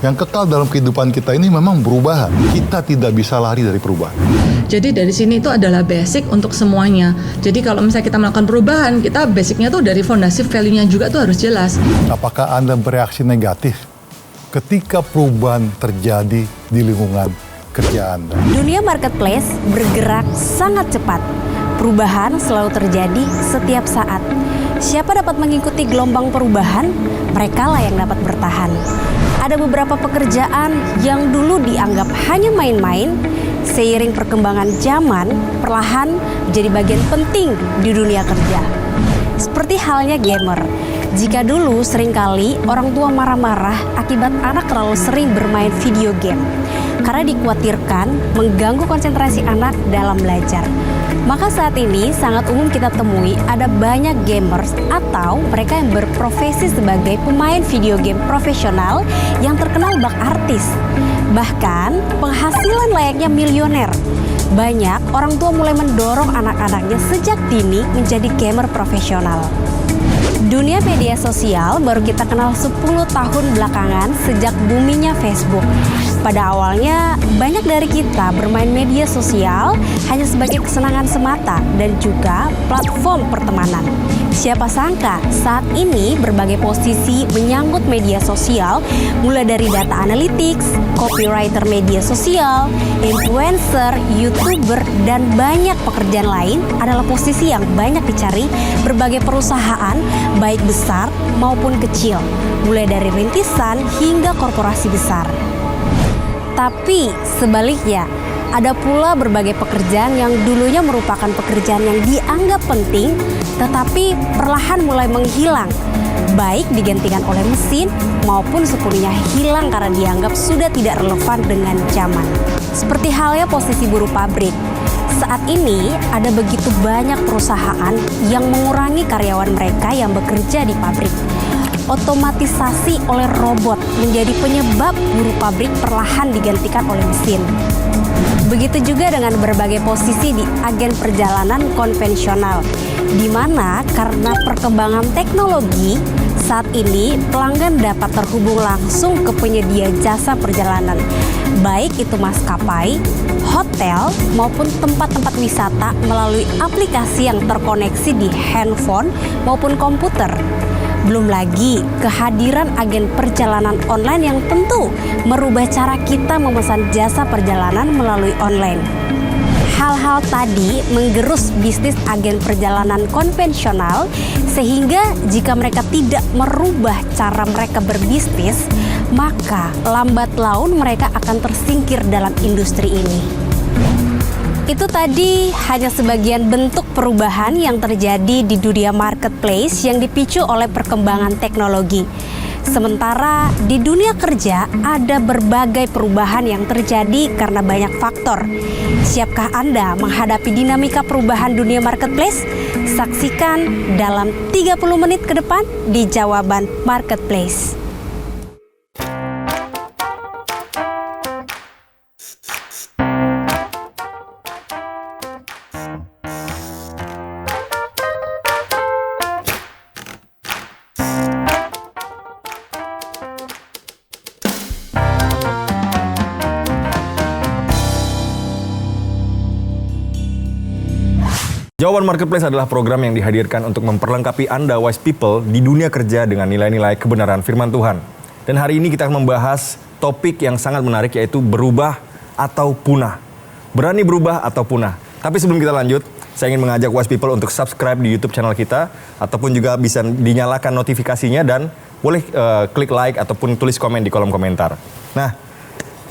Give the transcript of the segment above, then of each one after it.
Yang kekal dalam kehidupan kita ini memang perubahan. Kita tidak bisa lari dari perubahan. Jadi dari sini itu adalah basic untuk semuanya. Jadi kalau misalnya kita melakukan perubahan, kita basicnya tuh dari fondasi value-nya juga tuh harus jelas. Apakah Anda bereaksi negatif ketika perubahan terjadi di lingkungan kerja Anda? Dunia marketplace bergerak sangat cepat. Perubahan selalu terjadi setiap saat. Siapa dapat mengikuti gelombang perubahan, merekalah yang dapat bertahan. Ada beberapa pekerjaan yang dulu dianggap hanya main-main, seiring perkembangan zaman, perlahan menjadi bagian penting di dunia kerja. Seperti halnya gamer. Jika dulu seringkali orang tua marah-marah akibat anak terlalu sering bermain video game karena dikhawatirkan mengganggu konsentrasi anak dalam belajar. Maka saat ini sangat umum kita temui ada banyak gamers atau mereka yang berprofesi sebagai pemain video game profesional yang terkenal bak artis. Bahkan penghasilan layaknya miliuner. Banyak orang tua mulai mendorong anak-anaknya sejak dini menjadi gamer profesional. Dunia media sosial baru kita kenal 10 tahun belakangan sejak boomingnya Facebook. Pada awalnya, banyak dari kita bermain media sosial hanya sebagai kesenangan semata dan juga platform pertemanan. Siapa sangka saat ini berbagai posisi menyangkut media sosial, mulai dari data analytics, copywriter media sosial, influencer, YouTuber, dan banyak pekerjaan lain adalah posisi yang banyak dicari berbagai perusahaan, baik besar maupun kecil, mulai dari rintisan hingga korporasi besar. Tapi sebaliknya, ada pula berbagai pekerjaan yang dulunya merupakan pekerjaan yang dianggap penting, tetapi perlahan mulai menghilang, baik digantikan oleh mesin maupun sepenuhnya hilang karena dianggap sudah tidak relevan dengan zaman. Seperti halnya posisi buruh pabrik. Saat ini ada begitu banyak perusahaan yang mengurangi karyawan mereka yang bekerja di pabrik. Otomatisasi oleh robot menjadi penyebab buruh pabrik perlahan digantikan oleh mesin. Begitu juga dengan berbagai posisi di agen perjalanan konvensional, di mana karena perkembangan teknologi, saat ini pelanggan dapat terhubung langsung ke penyedia jasa perjalanan, baik itu maskapai, hotel, maupun tempat-tempat wisata melalui aplikasi yang terkoneksi di handphone maupun komputer. Belum lagi kehadiran agen perjalanan online yang tentu merubah cara kita memesan jasa perjalanan melalui online. Hal-hal tadi menggerus bisnis agen perjalanan konvensional sehingga jika mereka tidak merubah cara mereka berbisnis, maka lambat laun mereka akan tersingkir dalam industri ini. Itu tadi hanya sebagian bentuk perubahan yang terjadi di dunia marketplace yang dipicu oleh perkembangan teknologi. Sementara di dunia kerja ada berbagai perubahan yang terjadi karena banyak faktor. Siapkah Anda menghadapi dinamika perubahan dunia marketplace? Saksikan dalam 30 menit ke depan di Jawaban Marketplace. Jawaban Marketplace adalah program yang dihadirkan untuk memperlengkapi Anda wise people di dunia kerja dengan nilai-nilai kebenaran firman Tuhan. Dan hari ini kita akan membahas topik yang sangat menarik, yaitu berubah atau punah. Berani berubah atau punah. Tapi sebelum kita lanjut, saya ingin mengajak wise people untuk subscribe di YouTube channel kita, ataupun juga bisa dinyalakan notifikasinya dan boleh klik like ataupun tulis komen di kolom komentar. Nah,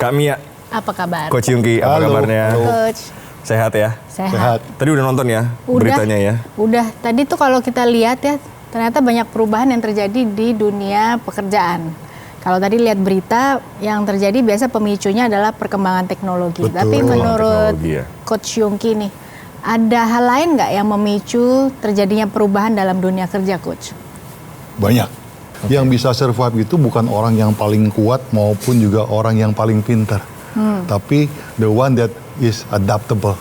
Kak Mia. Apa kabar? Coach Yungki, apa kabarnya? Coach. Sehat ya? Sehat. Tadi udah nonton ya beritanya ya? Udah. Tadi tuh kalau kita lihat ya, ternyata banyak perubahan yang terjadi di dunia pekerjaan. Kalau tadi lihat berita, yang terjadi biasa pemicunya adalah perkembangan teknologi. Betul, Tapi menurut ya. Coach Yungki nih, ada hal lain nggak yang memicu terjadinya perubahan dalam dunia kerja, Coach? Banyak. Yang bisa survive itu bukan orang yang paling kuat maupun juga orang yang paling pintar. Tapi the one that is adaptable.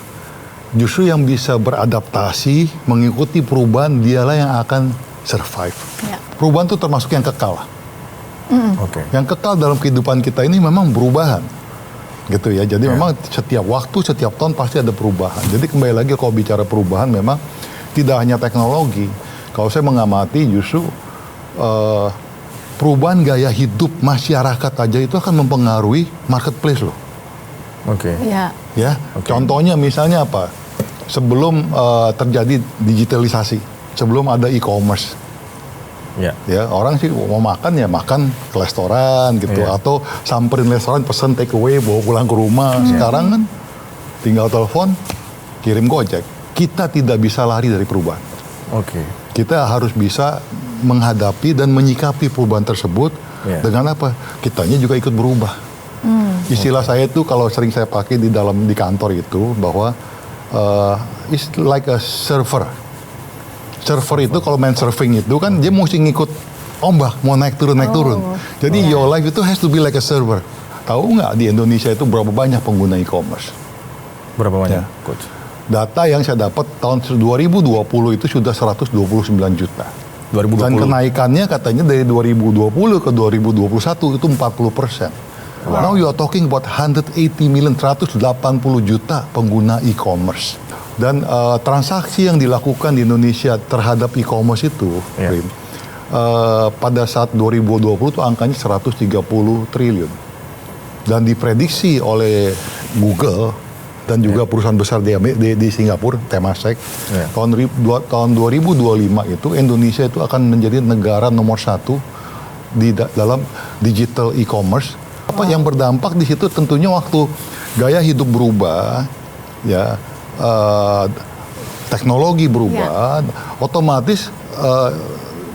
Justru yang bisa beradaptasi, mengikuti perubahan, dialah yang akan survive. Ya. Perubahan itu termasuk yang kekal. Oke. Yang kekal dalam kehidupan kita ini memang perubahan. Gitu ya. Jadi memang setiap waktu, setiap tahun pasti ada perubahan. Jadi kembali lagi kalau bicara perubahan memang tidak hanya teknologi. Kalau saya mengamati justru perubahan gaya hidup masyarakat aja itu akan mempengaruhi marketplace loh. Oke. Ya. Ya, Oke. contohnya misalnya apa? Sebelum terjadi digitalisasi, sebelum ada e-commerce, Ya. ya orang sih mau makan ya makan ke restoran gitu, Iya. atau samperin restoran pesen take away bawa pulang ke rumah. Sekarang kan tinggal telepon, kirim Gojek. Kita tidak bisa lari dari perubahan. Oke. Kita harus bisa menghadapi dan menyikapi perubahan tersebut Iya. dengan apa? Kitanya juga ikut berubah. Istilah saya itu kalau sering saya pakai di kantor itu bahwa it's like a server. Server itu kalau main surfing itu kan dia mesti ngikut ombak, mau naik turun. Jadi your life itu has to be like a server. Tahu nggak di Indonesia itu berapa banyak pengguna e-commerce? Berapa banyak, Ya. Coach? Data yang saya dapat tahun 2020 itu sudah 129 juta. 2020. Dan kenaikannya katanya dari 2020 ke 2021 itu 40%. Now you are talking about 180 million, 180 juta pengguna e-commerce. Dan transaksi yang dilakukan di Indonesia terhadap e-commerce itu, Ya. Prim, pada saat 2020 itu angkanya 130 triliun. Dan diprediksi oleh Google dan juga perusahaan besar di Singapura, Temasek, Ya. tahun 2025 itu Indonesia itu akan menjadi negara nomor 1 dalam digital e-commerce. Apa yang berdampak di situ tentunya waktu gaya hidup berubah, ya teknologi berubah, otomatis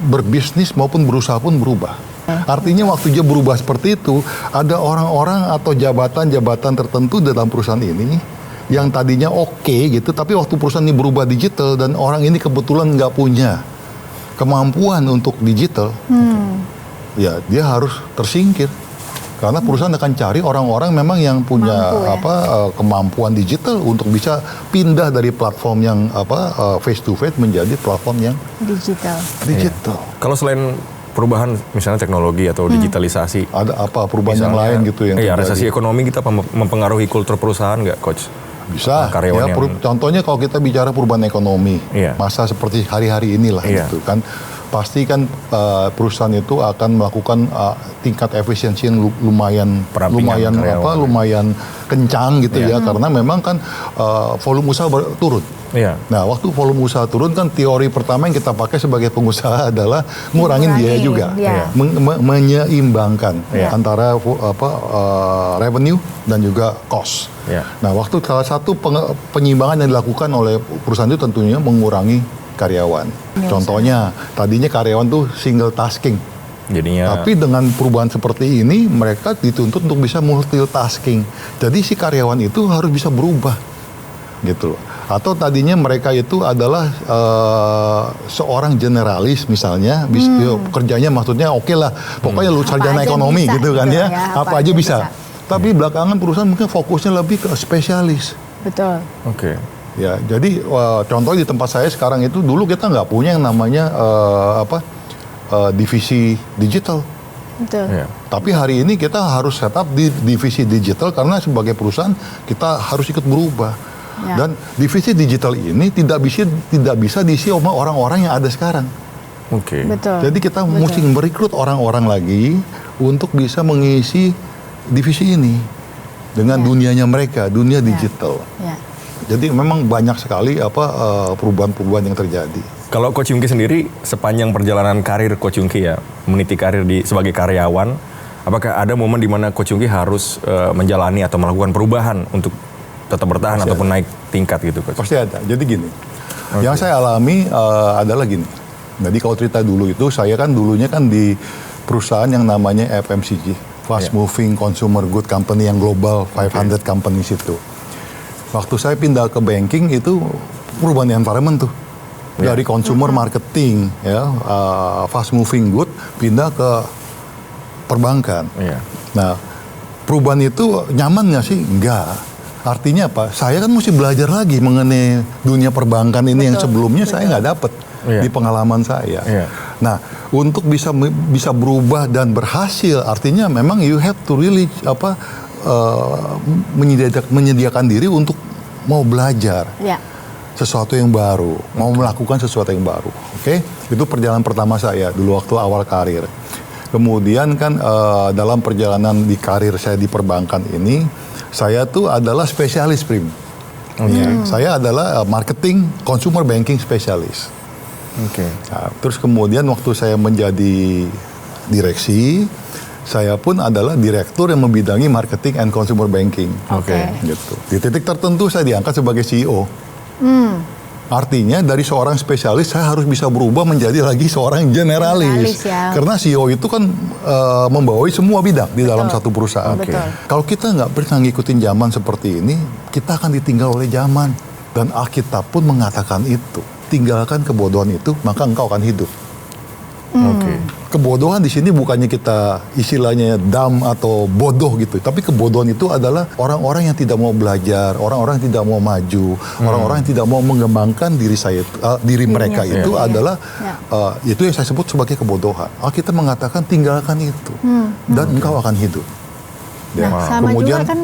berbisnis maupun berusaha pun berubah. Artinya waktu dia berubah seperti itu, ada orang-orang atau jabatan-jabatan tertentu dalam perusahaan ini yang tadinya oke gitu, tapi waktu perusahaan ini berubah digital dan orang ini kebetulan nggak punya kemampuan untuk digital, ya dia harus tersingkir. Karena perusahaan akan cari orang-orang memang yang punya Mampu, ya. kemampuan digital untuk bisa pindah dari platform yang face to face menjadi platform yang Digital. digital. Kalau selain perubahan misalnya teknologi atau digitalisasi, Ada apa perubahan yang misalnya, lain gitu yang iya, terjadi? resesi ekonomi kita mempengaruhi kultur perusahaan nggak, Coach? Bisa. Karyawan Ya, yang- contohnya kalau kita bicara perubahan ekonomi, Iya. masa seperti hari-hari inilah Iya. gitu kan, pasti kan perusahaan itu akan melakukan tingkat efisiensi yang lumayan Perampingan karyawan. lumayan kencang gitu Iya. ya, karena memang kan volume usaha turun. Iya. Nah, waktu volume usaha turun kan teori pertama yang kita pakai sebagai pengusaha adalah ngurangin biaya juga, Iya. menyeimbangkan Iya. antara revenue dan juga cost. Iya. Nah, waktu salah satu penyeimbangan yang dilakukan oleh perusahaan itu tentunya mengurangi karyawan. Contohnya, tadinya karyawan tuh single tasking. Jadinya Tapi dengan perubahan seperti ini, mereka dituntut untuk bisa multitasking. Jadi si karyawan itu harus bisa berubah, gitu loh. Atau tadinya mereka itu adalah seorang generalis misalnya, kerjanya maksudnya oke lah, pokoknya lu sarjana aja ekonomi bisa gitu kan gitu ya, ya, apa aja bisa. Tapi belakangan perusahaan mungkin fokusnya lebih ke spesialis. Betul. oke. Ya, jadi contohnya di tempat saya sekarang itu dulu kita nggak punya yang namanya divisi digital. Betul. Iya. Tapi hari ini kita harus setup di divisi digital karena sebagai perusahaan kita harus ikut berubah. Ya. Dan divisi digital ini tidak bisa diisi sama orang-orang yang ada sekarang. Oke. Betul. Jadi kita mesti merekrut orang-orang lagi untuk bisa mengisi divisi ini dengan dunianya mereka, dunia digital. Ya. Jadi memang banyak sekali perubahan-perubahan yang terjadi. Kalau Coach Yungki sendiri sepanjang perjalanan karir Coach Yungki ya, meniti karir sebagai karyawan, apakah ada momen di mana Coach Yungki harus menjalani atau melakukan perubahan untuk tetap bertahan Pasti ataupun naik tingkat gitu, Coach? Pasti ada. Jadi gini, yang saya alami adalah gini. Jadi kalau cerita dulu itu, saya kan dulunya kan di perusahaan yang namanya FMCG, Fast Moving Consumer Good Company yang global 500 companies itu. Waktu saya pindah ke banking itu perubahan environment tuh. Dari consumer marketing, ya, fast moving good, pindah ke perbankan. Iya. Nah, perubahan itu nyaman nggak sih? Enggak. Artinya apa? Saya kan mesti belajar lagi mengenai dunia perbankan ini yang sebelumnya saya nggak dapet Iya. di pengalaman saya. Iya. Nah, untuk bisa berubah dan berhasil, artinya memang you have to really menyediakan diri untuk mau belajar Ya. sesuatu yang baru, mau melakukan sesuatu yang baru. Oke, itu perjalanan pertama saya dulu waktu awal karir. Kemudian kan dalam perjalanan di karir saya di perbankan ini, saya tuh adalah spesialis Prim. Saya adalah marketing consumer banking spesialis. Nah, terus kemudian waktu saya menjadi direksi, saya pun adalah direktur yang membidangi marketing and consumer banking. Gitu. Di titik tertentu saya diangkat sebagai CEO. Artinya dari seorang spesialis saya harus bisa berubah menjadi lagi seorang generalis. Ya. Karena CEO itu kan membawahi semua bidang di dalam satu perusahaan. Kalau kita nggak pernah ngikutin zaman seperti ini, kita akan ditinggal oleh zaman. Dan Alkitab pun mengatakan itu. Tinggalkan kebodohan itu, maka engkau akan hidup. Kebodohan di sini bukannya kita istilahnya dumb atau bodoh gitu, tapi kebodohan itu adalah orang-orang yang tidak mau belajar, orang-orang yang tidak mau maju, orang-orang yang tidak mau mengembangkan diri mereka itu adalah itu yang saya sebut sebagai kebodohan. Alkitab mengatakan tinggalkan itu dan engkau akan hidup. Nah, sama kemudian, juga kan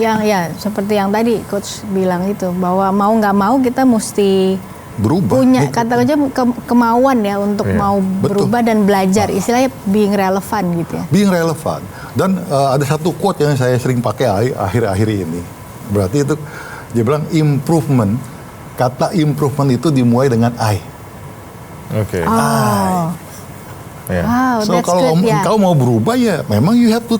yang ya seperti yang tadi coach bilang itu, bahwa mau nggak mau kita mesti berubah. Punya kata aja kemauan ya untuk mau berubah dan belajar, istilahnya being relevant gitu ya. Being relevant. Dan ada satu quote yang saya sering pakai akhir-akhir ini. Berarti itu dia bilang improvement. Kata improvement itu dimulai dengan I. Wow, so kalau engkau mau berubah ya memang you have to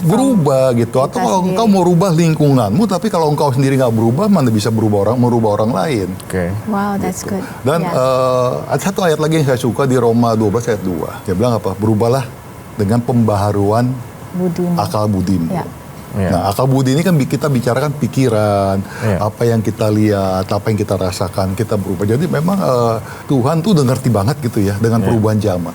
berubah gitu. Atau kalau engkau mau rubah lingkunganmu, tapi kalau engkau sendiri nggak berubah, mana bisa merubah orang lain. Wow, that's gitu. good. Dan ada satu ayat lagi yang saya suka di Roma 12 ayat 2. Dia bilang apa? Berubahlah dengan pembaharuan akal budimu. Nah, akal budi ini kan kita bicarakan pikiran, apa yang kita lihat, apa yang kita rasakan, kita berubah. Jadi memang Tuhan tuh udah ngerti banget gitu ya dengan perubahan zaman.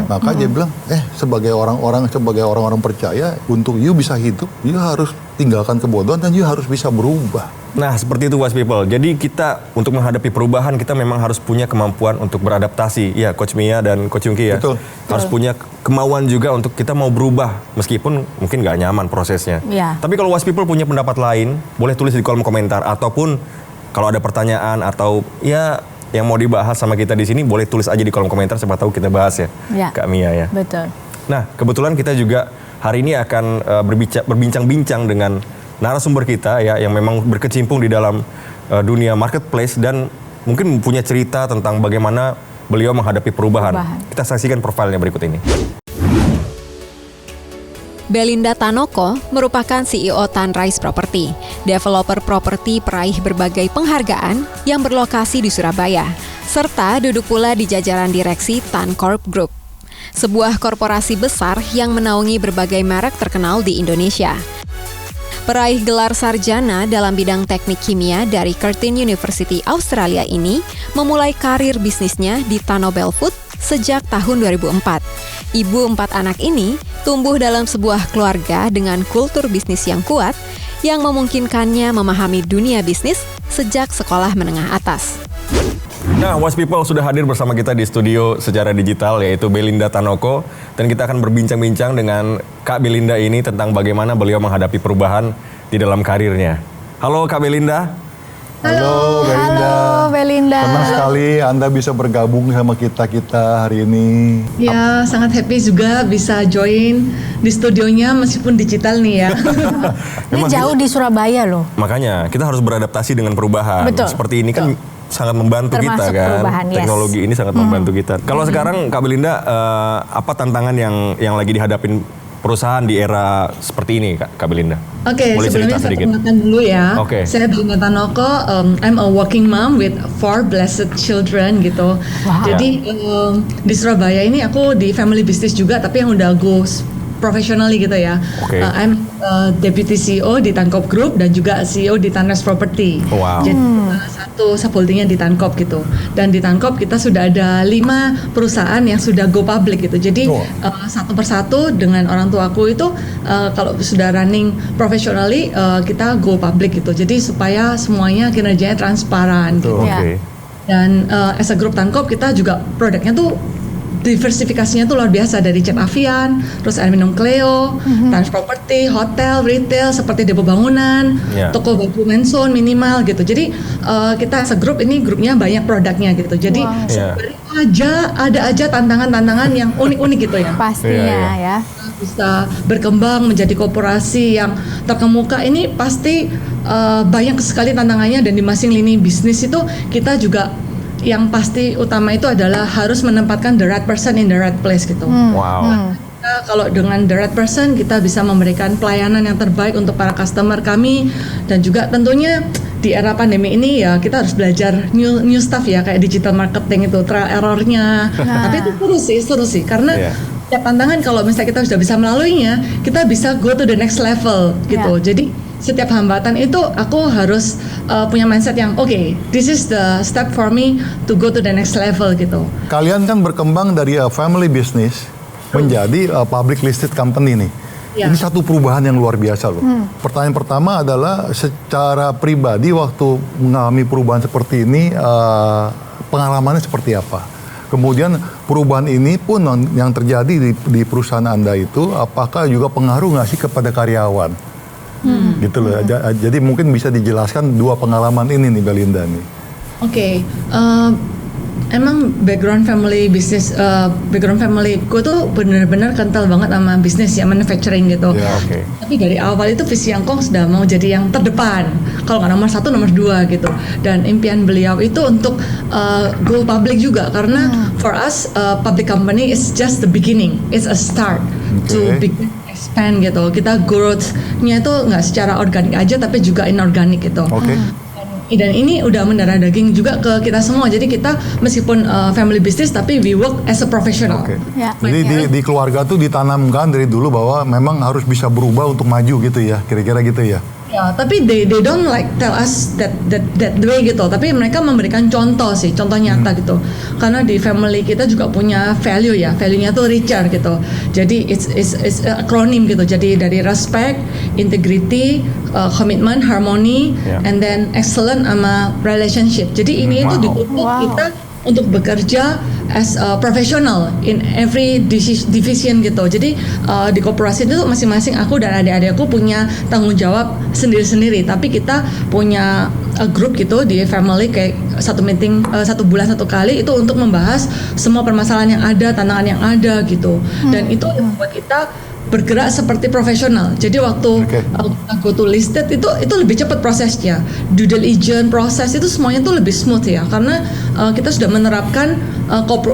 Maka dia bilang, sebagai orang-orang percaya, untuk you bisa hidup, you harus tinggalkan kebodohan dan you harus bisa berubah. Nah, seperti itu Wise People. Jadi kita untuk menghadapi perubahan, kita memang harus punya kemampuan untuk beradaptasi. Ya, Coach Mia dan Coach Yungki ya. Betul. Harus punya kemauan juga untuk kita mau berubah, meskipun mungkin nggak nyaman prosesnya. Tapi kalau Wise People punya pendapat lain, boleh tulis di kolom komentar. Ataupun kalau ada pertanyaan atau ya yang mau dibahas sama kita di sini, boleh tulis aja di kolom komentar, siapa tahu kita bahas ya, Kak Mia ya. Betul. Nah, kebetulan kita juga hari ini akan berbincang-bincang dengan narasumber kita ya yang memang berkecimpung di dalam dunia marketplace dan mungkin punya cerita tentang bagaimana beliau menghadapi perubahan. Kita saksikan profilnya berikut ini. Belinda Tanoko merupakan CEO Tanrise Property, developer properti peraih berbagai penghargaan yang berlokasi di Surabaya, serta duduk pula di jajaran direksi Tancorp Group, sebuah korporasi besar yang menaungi berbagai merek terkenal di Indonesia. Peraih gelar sarjana dalam bidang teknik kimia dari Curtin University Australia ini memulai karir bisnisnya di Tanobel Food sejak tahun 2004. Ibu 4 anak ini tumbuh dalam sebuah keluarga dengan kultur bisnis yang kuat yang memungkinkannya memahami dunia bisnis sejak sekolah menengah atas. Nah, Wise People sudah hadir bersama kita di studio secara digital, yaitu Belinda Tanoko. Dan kita akan berbincang-bincang dengan Kak Belinda ini tentang bagaimana beliau menghadapi perubahan di dalam karirnya. Halo Kak Belinda. Halo Belinda. Halo Belinda. Senang sekali Anda bisa bergabung sama kita hari ini. Ya, sangat happy juga bisa join di studionya meskipun digital nih ya. Ini jauh di Surabaya loh. Makanya kita harus beradaptasi dengan perubahan. Betul. Seperti ini kan sangat membantu Termasuk kita kan. perubahan, yes. Teknologi ini sangat membantu kita. Kalau sekarang Kak Belinda, apa tantangan yang lagi dihadapin perusahaan di era seperti ini Kak Belinda? Oke, sebelumnya saya perkenalkan dulu ya. Saya Belinda Tanoko, I'm a working mom with 4 blessed children gitu. Jadi di Surabaya ini aku di family business juga, tapi yang udah go professionally gitu ya. I'm Deputy CEO di Tancorp Group dan juga CEO di Tanrise Property. Jadi satu subholdingnya di Tancorp gitu. Dan di Tancorp kita sudah ada 5 perusahaan yang sudah go public gitu. Jadi satu persatu dengan orang tuaku itu kalau sudah running professionally kita go public gitu. Jadi supaya semuanya kinerjanya transparan gitu. Dan as a group Tankop kita juga produknya tuh diversifikasinya tuh luar biasa, dari Cat Avian, terus Air Minum Cleo, Trans Property, hotel, retail seperti depo bangunan, toko baju Manson minimal gitu. Jadi kita segrup ini grupnya banyak produknya gitu. Jadi ada aja tantangan-tantangan yang unik-unik gitu ya. Pastinya ya. Bisa berkembang menjadi korporasi yang terkemuka ini pasti banyak sekali tantangannya, dan di masing lini bisnis itu kita juga yang pasti utama itu adalah harus menempatkan the right person in the right place gitu. Nah, kalau dengan the right person kita bisa memberikan pelayanan yang terbaik untuk para customer kami, dan juga tentunya di era pandemi ini ya kita harus belajar new stuff ya, kayak digital marketing itu trial errornya. Tapi itu seru sih karena setiap tantangan kalau misalnya kita sudah bisa melaluinya, kita bisa go to the next level gitu. Jadi setiap hambatan itu aku harus punya mindset yang this is the step for me to go to the next level gitu. Kalian kan berkembang dari family business menjadi public listed company nih. Ini satu perubahan yang luar biasa loh. Pertanyaan pertama adalah secara pribadi waktu mengalami perubahan seperti ini, pengalamannya seperti apa? Kemudian perubahan ini pun yang terjadi di perusahaan Anda itu, apakah juga pengaruh nggak sih kepada karyawan? Gitu loh. Jadi mungkin bisa dijelaskan dua pengalaman ini nih Belinda nih. Emang background family bisnis, background familyku tuh benar-benar kental banget sama bisnis ya, manufacturing gitu. Tapi dari awal itu visi Angkong sudah mau jadi yang terdepan, kalau nggak nomor 1 nomor 2 gitu. Dan impian beliau itu untuk go public juga, karena for us public company is just the beginning, it's a start to begin expand gitu. Kita growth-nya itu nggak secara organik aja, tapi juga inorganik gitu. Dan ini udah mendarah daging juga ke kita semua. Jadi kita meskipun family business, tapi we work as a professional. Jadi di keluarga tuh ditanamkan dari dulu bahwa memang harus bisa berubah untuk maju gitu ya, kira-kira gitu ya. Ya, tapi they don't like tell us that way gitu. Tapi mereka memberikan contoh nyata gitu. Karena di family kita juga punya value ya. Value-nya tuh richer gitu. Jadi it's acronym gitu. Jadi dari respect, integrity, commitment, harmony, and then excellent sama relationship. Jadi ini itu dituntut kita untuk bekerja as a professional in every division gitu. Jadi di koperasi itu masing-masing aku dan adik-adikku punya tanggung jawab sendiri-sendiri. Tapi kita punya grup gitu di family, kayak satu meeting 1 bulan 1 kali itu untuk membahas semua permasalahan yang ada, tantangan yang ada gitu. Dan itu membuat kita bergerak seperti profesional. Jadi waktu go to listed itu lebih cepat prosesnya. Due diligence proses itu semuanya tuh lebih smooth ya, karena kita sudah menerapkan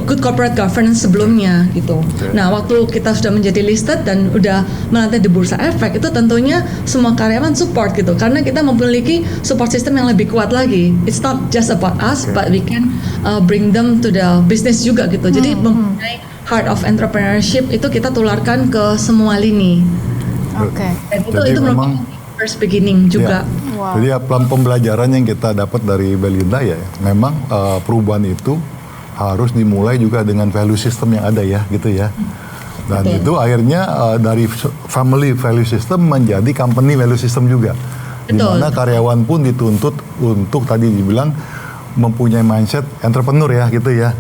good corporate governance sebelumnya gitu. Nah, waktu kita sudah menjadi listed dan udah melantai di Bursa Efek, itu tentunya semua karyawan support gitu, karena kita memiliki support system yang lebih kuat lagi. It's not just about us, but we can bring them to the business juga gitu. Jadi mempunyai heart of entrepreneurship itu kita tularkan ke semua lini. Dan itu memang first beginning juga. Jadi pembelajaran yang kita dapat dari Belinda ya, memang perubahan itu harus dimulai juga dengan value system yang ada ya, gitu ya. Dan itu akhirnya dari family value system menjadi company value system juga. Di mana karyawan pun dituntut untuk tadi dibilang mempunyai mindset entrepreneur ya, gitu ya.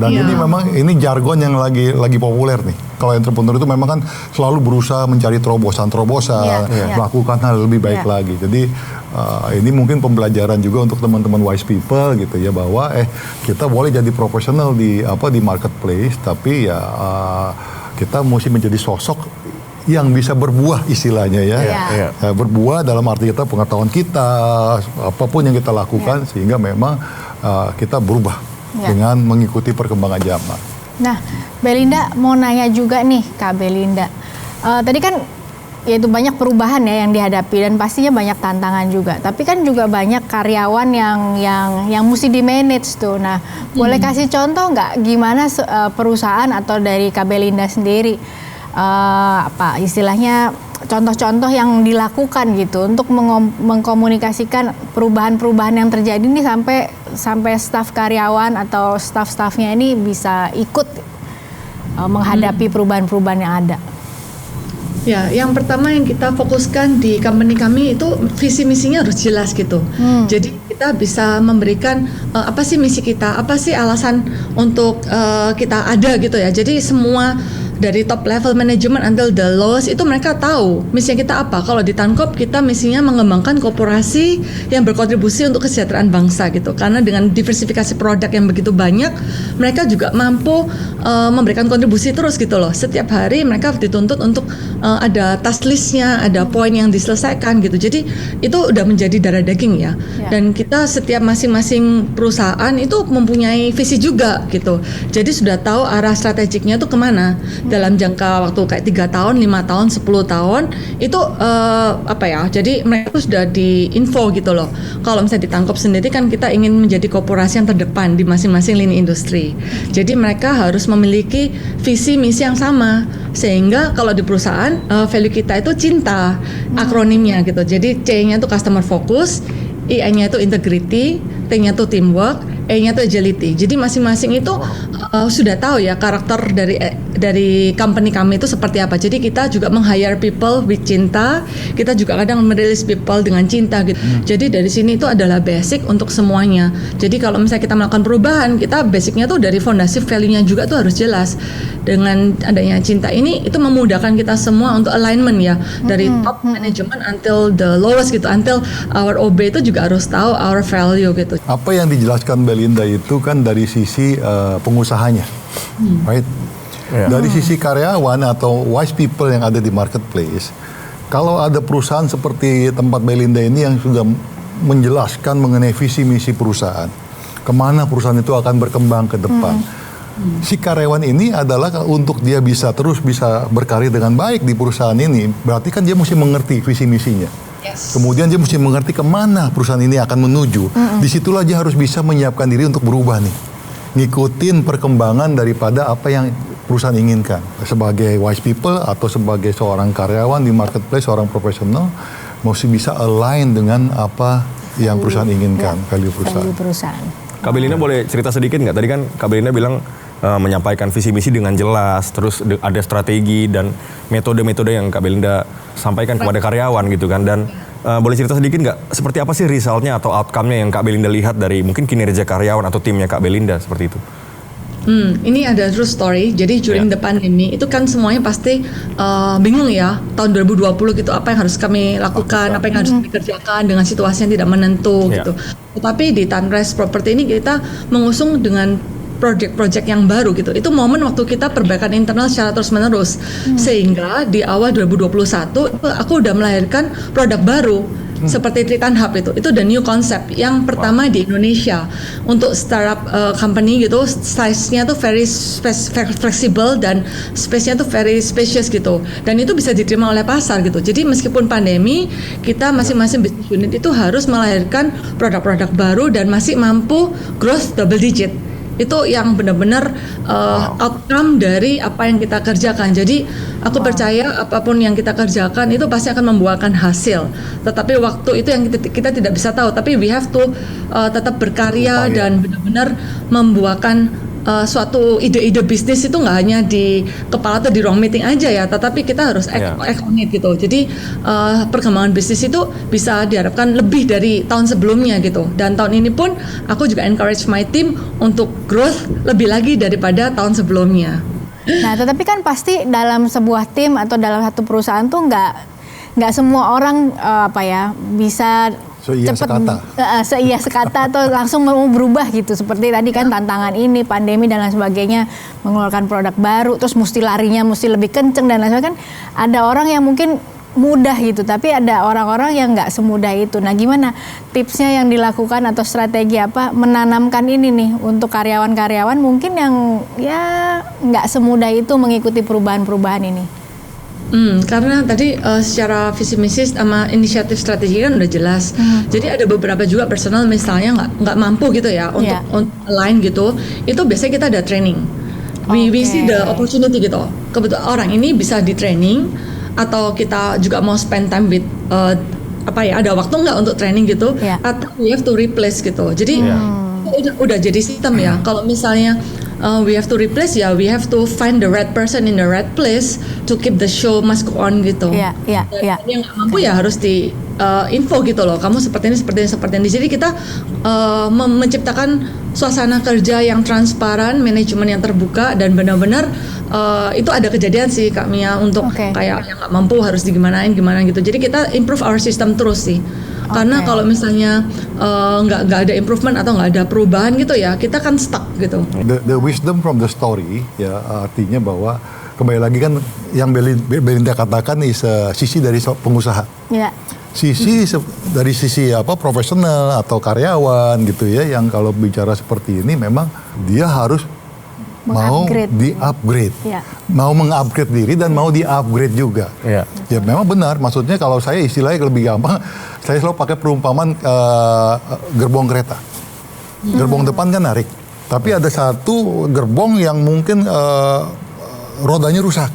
Dan ini memang jargon yang lagi populer nih. Kalau entrepreneur itu memang kan selalu berusaha mencari terobosan-terobosan, melakukan hal lebih baik lagi. Jadi ini mungkin pembelajaran juga untuk teman-teman wise people gitu ya, bahwa kita boleh jadi profesional di marketplace, tapi ya kita mesti menjadi sosok yang bisa berbuah istilahnya ya. Berbuah dalam arti kita pengetahuan kita, apapun yang kita lakukan sehingga memang kita berubah dengan mengikuti perkembangan zaman. Nah, Belinda mau nanya juga nih, Kak Belinda. Tadi kan yaitu banyak perubahan ya yang dihadapi dan pastinya banyak tantangan juga. Tapi kan juga banyak karyawan yang mesti di manage tuh. Nah, boleh kasih contoh nggak gimana perusahaan atau dari Kak Belinda sendiri istilahnya contoh-contoh yang dilakukan gitu untuk mengkomunikasikan perubahan-perubahan yang terjadi nih sampai staf karyawan atau staf-stafnya ini bisa ikut menghadapi perubahan-perubahan yang ada. Ya, yang pertama yang kita fokuskan di company kami itu visi misinya harus jelas gitu. Jadi kita bisa memberikan apa sih misi kita, apa sih alasan untuk kita ada gitu ya. Jadi semua dari top level management until the lowest itu mereka tahu misinya kita apa. Kalau di Tankop kita misinya mengembangkan korporasi yang berkontribusi untuk kesejahteraan bangsa gitu. Karena dengan diversifikasi produk yang begitu banyak, mereka juga mampu memberikan kontribusi terus gitu loh. Setiap hari mereka dituntut untuk ada task listnya, ada poin yang diselesaikan gitu. Jadi itu udah menjadi darah daging ya. Dan kita setiap masing-masing perusahaan itu mempunyai visi juga gitu. Jadi sudah tahu arah strategiknya itu kemana. Dalam jangka waktu kayak 3 tahun, 5 tahun, 10 tahun itu jadi mereka tuh sudah diinfo gitu loh. Kalau misalnya di Tankop sendiri kan kita ingin menjadi korporasi yang terdepan di masing-masing lini industri. Jadi mereka harus memiliki visi misi yang sama sehingga kalau di perusahaan value kita itu cinta akronimnya gitu. Jadi C-nya itu customer focus, I-nya itu integrity, T-nya itu teamwork, E-nya itu agility. Jadi masing-masing itu sudah tahu ya karakter dari company kami itu seperti apa. Jadi kita juga meng-hire people with cinta. Kita juga kadang merilis people dengan cinta gitu. Jadi dari sini itu adalah basic untuk semuanya. Jadi kalau misalnya kita melakukan perubahan, kita basicnya tuh dari fondasi value-nya juga tuh harus jelas. Dengan adanya cinta ini itu memudahkan kita semua untuk alignment ya. Dari top management until the lowest gitu. Until our OB itu juga harus tahu our value gitu. Apa yang dijelaskan Belinda itu kan dari sisi pengusahanya, right? Dari sisi karyawan atau wise people yang ada di marketplace, kalau ada perusahaan seperti tempat Belinda ini yang sudah menjelaskan mengenai visi misi perusahaan, kemana perusahaan itu akan berkembang ke depan, si karyawan ini adalah untuk dia bisa berkarir dengan baik di perusahaan ini, berarti kan dia mesti mengerti visi misinya. Kemudian dia mesti mengerti kemana perusahaan ini akan menuju. Disitulah dia harus bisa menyiapkan diri untuk berubah nih, ngikutin perkembangan daripada apa yang perusahaan inginkan. Sebagai wise people atau sebagai seorang karyawan di marketplace, seorang profesional mesti bisa align dengan apa yang perusahaan inginkan, value perusahaan. Kak Belinda boleh cerita sedikit nggak? Tadi kan Kak Belinda bilang menyampaikan visi misi dengan jelas, terus ada strategi dan metode-metode yang Kak Belinda sampaikan kepada karyawan gitu kan. Dan boleh cerita sedikit nggak, seperti apa sih resultnya atau outcome-nya yang Kak Belinda lihat dari mungkin kinerja karyawan atau timnya Kak Belinda seperti itu? Ini ada true story. Jadi during the pandemic itu kan semuanya pasti bingung ya. Tahun 2020 gitu apa yang harus kami lakukan, apa yang harus kami kerjakan dengan situasi yang tidak menentu gitu. Tetapi di Tanrise Property ini kita mengusung dengan project-project yang baru gitu. Itu momen waktu kita perbaikan internal secara terus-menerus. Sehingga di awal 2021 aku udah melahirkan produk baru seperti Tritan Hub itu the new concept yang pertama di Indonesia untuk startup company gitu. Size-nya tuh very flexible dan space-nya tuh very spacious gitu. Dan itu bisa diterima oleh pasar gitu. Jadi meskipun pandemi, kita masing-masing business unit itu harus melahirkan produk-produk baru dan masih mampu growth double digit. Itu yang benar-benar outcome dari apa yang kita kerjakan. Jadi aku percaya apapun yang kita kerjakan itu pasti akan membuahkan hasil. Tetapi waktu itu yang kita tidak bisa tahu. Tapi we have to tetap berkarya dan benar-benar membuahkan suatu ide-ide bisnis itu nggak hanya di kepala atau di ruang meeting aja ya, tetapi kita harus act on it gitu. Jadi perkembangan bisnis itu bisa diharapkan lebih dari tahun sebelumnya gitu. Dan tahun ini pun aku juga encourage my team untuk growth lebih lagi daripada tahun sebelumnya. Nah, tetapi kan pasti dalam sebuah tim atau dalam satu perusahaan tuh nggak semua orang bisa seia sekata atau langsung mau berubah gitu. Seperti tadi kan tantangan ini, pandemi dan lain sebagainya, mengeluarkan produk baru, terus mesti larinya mesti lebih kenceng dan lain sebagainya. Kan ada orang yang mungkin mudah gitu, tapi ada orang-orang yang nggak semudah itu. Nah, gimana tipsnya yang dilakukan atau strategi apa menanamkan ini nih untuk karyawan-karyawan mungkin yang ya nggak semudah itu mengikuti perubahan-perubahan ini? Karena tadi secara visi misi sama inisiatif strategi kan udah jelas. Jadi ada beberapa juga personal misalnya nggak mampu gitu ya untuk align gitu. Itu biasanya kita ada training. We see the opportunity gitu. Kebetulan orang ini bisa di training atau kita juga mau spend time with ada waktu nggak untuk training gitu atau we have to replace gitu. Jadi udah jadi sistem ya. Kalau misalnya we have to replace, ya we have to find the right person in the right place to keep the show must go on gitu. Iya. Yang nggak mampu ya harus di info gitu loh. Kamu seperti ini. Jadi kita menciptakan suasana kerja yang transparan, manajemen yang terbuka, dan benar-benar itu ada kejadian sih Kak Mia untuk kayak yang nggak mampu harus gimana gitu. Jadi kita improve our system terus sih. Karena kalau misalnya nggak ada improvement atau nggak ada perubahan gitu ya, kita kan stuck gitu. The wisdom from the story ya artinya bahwa kembali lagi kan yang Belinda katakan is sisi dari pengusaha. Iya. Sisi dari sisi profesional atau karyawan gitu ya, yang kalau bicara seperti ini memang dia harus mau di-upgrade, mau meng-upgrade diri dan mau di-upgrade juga. Ya memang benar, maksudnya kalau saya istilahnya lebih gampang, saya selalu pakai perumpamaan gerbong kereta. Gerbong depan kan narik, tapi ada satu gerbong yang mungkin rodanya rusak,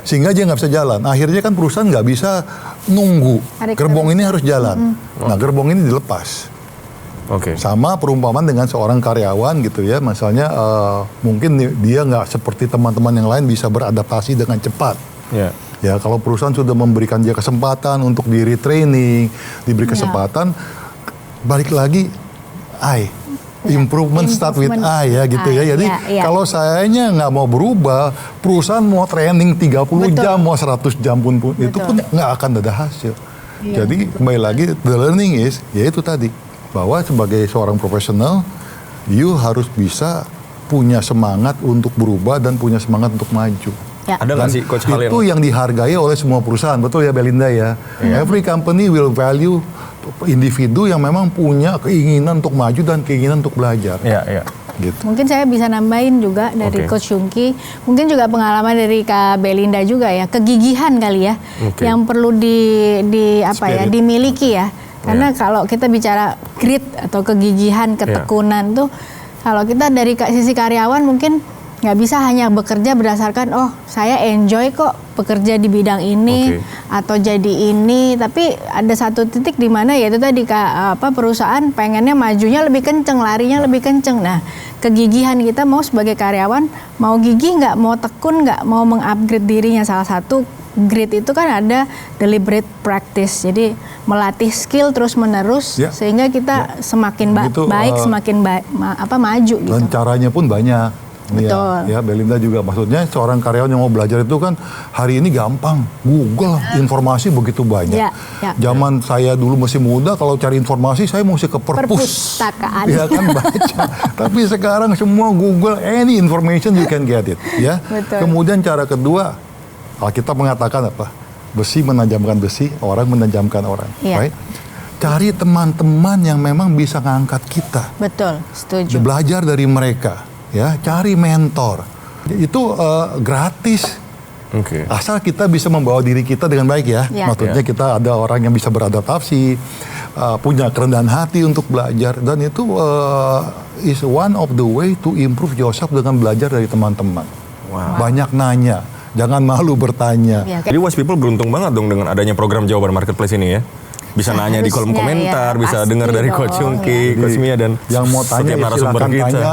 sehingga dia nggak bisa jalan. Akhirnya kan perusahaan nggak bisa nunggu, gerbong ini harus jalan. Nah gerbong ini dilepas. Sama perumpamaan dengan seorang karyawan gitu ya, misalnya mungkin dia nggak seperti teman-teman yang lain bisa beradaptasi dengan cepat. Ya kalau perusahaan sudah memberikan dia kesempatan untuk di retraining, diberi kesempatan, balik lagi, improvement start with ya gitu ya. Jadi kalau sayanya nggak mau berubah, perusahaan mau training 30 jam, mau 100 jam pun itu pun nggak akan ada hasil. Jadi kembali lagi, the learning is, ya itu tadi, bahwa sebagai seorang profesional, you harus bisa punya semangat untuk berubah dan punya semangat untuk maju. Ada nggak sih coach itu yang dihargai oleh semua perusahaan, betul ya Belinda ya? Every company will value individu yang memang punya keinginan untuk maju dan keinginan untuk belajar. Gitu. Mungkin saya bisa nambahin juga dari Coach Yungki, mungkin juga pengalaman dari Kak Belinda juga ya, kegigihan kali ya, yang perlu dimiliki ya. Karena kalau kita bicara grit atau kegigihan, ketekunan tuh, kalau kita dari sisi karyawan mungkin nggak bisa hanya bekerja berdasarkan saya enjoy kok bekerja di bidang ini atau jadi ini, tapi ada satu titik di mana ya itu tadi perusahaan pengennya majunya lebih kenceng, larinya lebih kenceng. Nah kegigihan kita mau sebagai karyawan, mau gigih nggak, mau tekun nggak, mau mengupgrade dirinya, salah satu grit itu kan ada deliberate practice, jadi melatih skill terus menerus sehingga kita semakin baik, semakin maju gitu. Dan caranya pun banyak. Betul. Ya Belinda juga, maksudnya seorang karyawan yang mau belajar itu kan hari ini gampang, Google informasi begitu banyak. Zaman saya dulu masih muda, kalau cari informasi saya mesti ke perpustakaan. Ya kan baca. Tapi sekarang semua Google, any information you can get it. Ya. Kemudian cara kedua, kita mengatakan besi menajamkan besi, orang menajamkan orang. Right? Cari teman-teman yang memang bisa ngangkat kita. Betul, setuju. Belajar dari mereka, ya. Cari mentor. Itu gratis. Asal kita bisa membawa diri kita dengan baik ya. Maksudnya kita ada orang yang bisa beradaptasi, punya kerendahan hati untuk belajar, dan itu is one of the way to improve yourself dengan belajar dari teman-teman. Banyak nanya. Jangan malu bertanya. Jadi Wise People beruntung banget dong dengan adanya program Jawaban Marketplace ini ya. Bisa nanya di kolom komentar, bisa dengar dari Coach Yungki, Coach Mia, dan yang mau tanya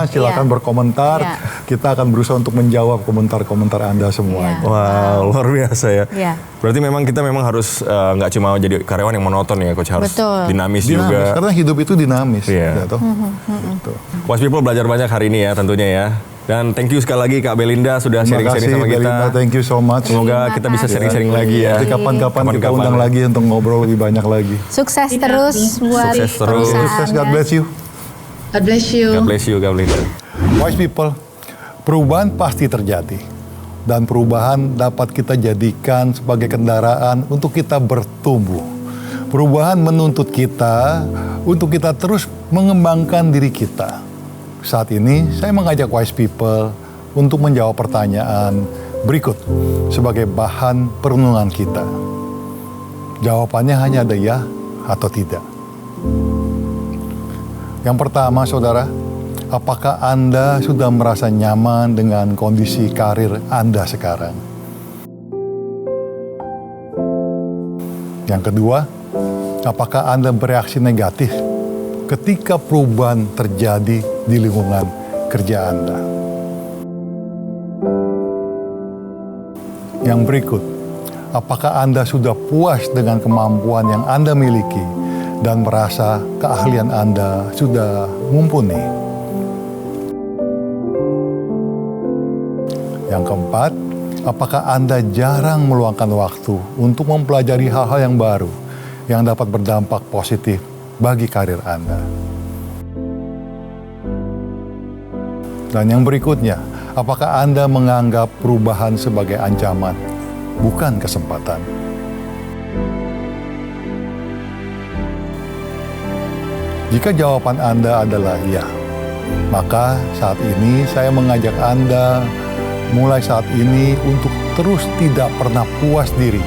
silakan berkomentar. Kita akan berusaha untuk menjawab komentar-komentar Anda semua. Wow, luar biasa ya. Berarti memang kita harus nggak cuma jadi karyawan yang monoton ya, Coach, harus dinamis juga. Karena hidup itu dinamis. Wise People belajar banyak hari ini ya tentunya ya. Dan thank you sekali lagi Kak Belinda sudah sharing-sharing sama kita. Belinda, thank you so much. Semoga kita bisa sharing-sharing lagi ya. Kapan-kapan kita undang lagi untuk ngobrol lebih banyak lagi. Sukses terus buat perusahaan. Sukses, God bless you. God bless you. God bless you, Kak Belinda. Wise People, perubahan pasti terjadi. Dan perubahan dapat kita jadikan sebagai kendaraan untuk kita bertumbuh. Perubahan menuntut kita untuk kita terus mengembangkan diri kita. Saat ini saya mengajak Wise People untuk menjawab pertanyaan berikut sebagai bahan perenungan kita. Jawabannya hanya ada ya atau tidak. Yang pertama, saudara, apakah Anda sudah merasa nyaman dengan kondisi karir Anda sekarang? Yang kedua, apakah Anda bereaksi negatif ketika perubahan terjadi di lingkungan kerja Anda? Yang berikut, apakah Anda sudah puas dengan kemampuan yang Anda miliki dan merasa keahlian Anda sudah mumpuni? Yang keempat, apakah Anda jarang meluangkan waktu untuk mempelajari hal-hal yang baru yang dapat berdampak positif bagi karir Anda? Dan yang berikutnya, apakah Anda menganggap perubahan sebagai ancaman, bukan kesempatan? Jika jawaban Anda adalah ya, maka saat ini saya mengajak Anda mulai saat ini untuk terus tidak pernah puas diri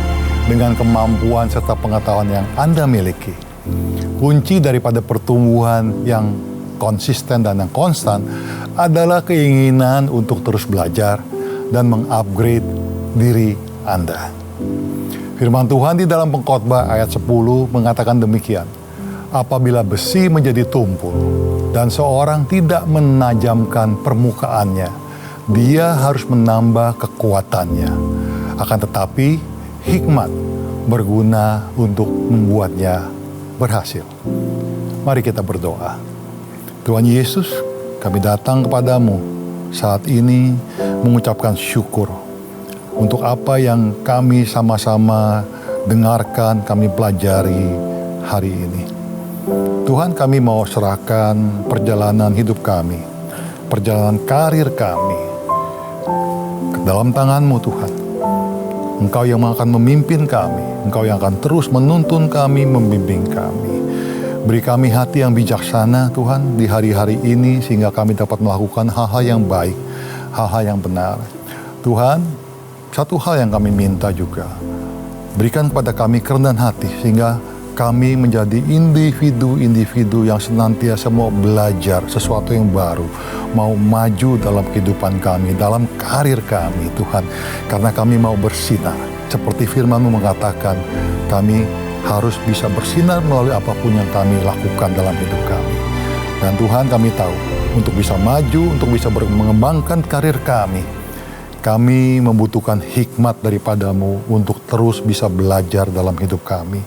dengan kemampuan serta pengetahuan yang Anda miliki. Kunci daripada pertumbuhan yang konsisten dan yang konstan adalah keinginan untuk terus belajar dan mengupgrade diri Anda. Firman Tuhan di dalam Pengkhotbah ayat 10 mengatakan demikian. Apabila besi menjadi tumpul dan seorang tidak menajamkan permukaannya, dia harus menambah kekuatannya. Akan tetapi hikmat berguna untuk membuatnya berhasil. Mari kita berdoa. Tuhan Yesus, kami datang kepadamu saat ini mengucapkan syukur untuk apa yang kami sama-sama dengarkan, kami pelajari hari ini. Tuhan, kami mau serahkan perjalanan hidup kami, perjalanan karir kami ke dalam tangan-Mu Tuhan. Engkau yang akan memimpin kami, Engkau yang akan terus menuntun kami, membimbing kami. Beri kami hati yang bijaksana Tuhan di hari-hari ini sehingga kami dapat melakukan hal-hal yang baik, hal-hal yang benar. Tuhan, satu hal yang kami minta juga, berikan kepada kami kerendahan hati sehingga kami menjadi individu-individu yang senantiasa mau belajar sesuatu yang baru, mau maju dalam kehidupan kami, dalam karir kami Tuhan. Karena kami mau bersinar, seperti firman-Mu mengatakan, kami harus bisa bersinar melalui apapun yang kami lakukan dalam hidup kami. Dan Tuhan, kami tahu, untuk bisa maju, untuk bisa mengembangkan karir kami membutuhkan hikmat daripada-Mu untuk terus bisa belajar dalam hidup kami.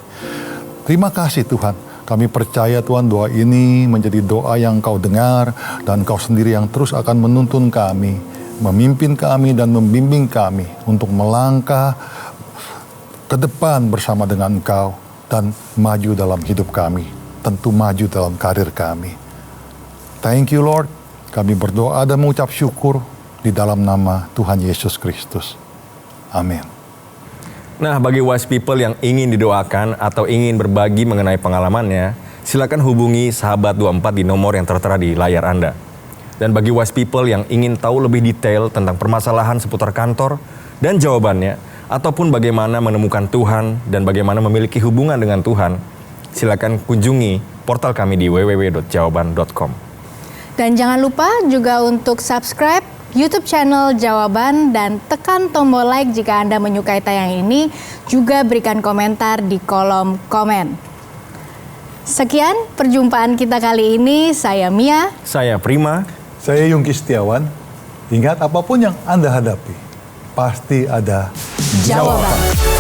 Terima kasih Tuhan, kami percaya Tuhan doa ini menjadi doa yang Kau dengar dan Kau sendiri yang terus akan menuntun kami, memimpin kami dan membimbing kami untuk melangkah ke depan bersama dengan Engkau dan maju dalam hidup kami, tentu maju dalam karir kami. Thank you Lord, kami berdoa dan mengucap syukur di dalam nama Tuhan Yesus Kristus. Amin. Nah, bagi wise people yang ingin didoakan atau ingin berbagi mengenai pengalamannya, silakan hubungi Sahabat 24 di nomor yang tertera di layar Anda. Dan bagi wise people yang ingin tahu lebih detail tentang permasalahan seputar kantor dan jawabannya, ataupun bagaimana menemukan Tuhan dan bagaimana memiliki hubungan dengan Tuhan, silakan kunjungi portal kami di www.jawaban.com. Dan jangan lupa juga untuk subscribe YouTube channel Jawaban dan tekan tombol like jika Anda menyukai tayang ini, juga berikan komentar di kolom komen. Sekian perjumpaan kita kali ini, saya Mia. Saya Prima. Saya Yungki Setiawan. Ingat, apapun yang Anda hadapi, pasti ada Jawaban.